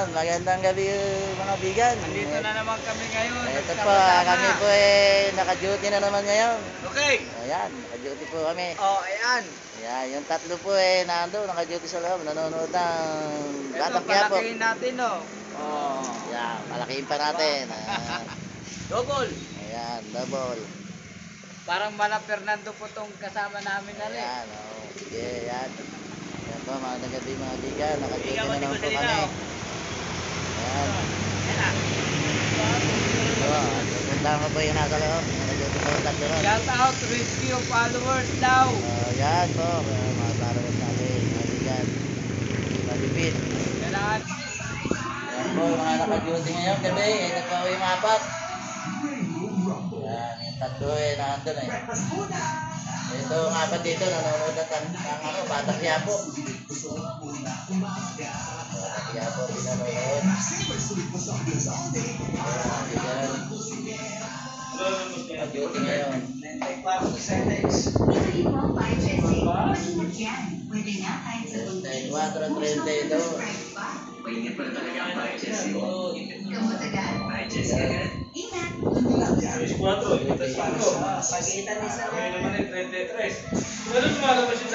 Ayan, magandang gabi mga bigan. Nandito na naman kami ngayon. Ito po, kami po naka-duty na naman ngayon. Okay. Ayan, naka-duty po kami. Oh, ayan. Ayan, yung tatlo po nando, naka-duty sa loob, nanonood ng Ito, Batang Quiapo. palakihin natin, oh. Oh. Ayan, palakihin pa natin. Double. Ayan, double. Parang Mala Fernando po tong kasama namin na rin. Ayan, sige, ayan. Ayan po, magandang gabi mga bigan, naka-duty na naman po kami. Ayan. Punta ko po yung nasa loob. Nag-duty po yung tatlo ron. Shout out, rescue followers daw. Yan po, mga followers natin, mga bigan. Malipit. Kailangan. Yan po, mga naka-duty ngayon gabi. Ito po yung apat. Yan, yung tatlo nandun Ito ang apat dito, nanonood ng Batang Quiapo. Batang Quiapo, pinanonood. Naka-duty ngayon. Cuatro, 32. Maingat pa na talaga ang bahay, Jesse. Bahay, Jesse, agad. Ingat! 4, pagitan ni sa... Ngayon naman ay 33. Pero lumalabas yung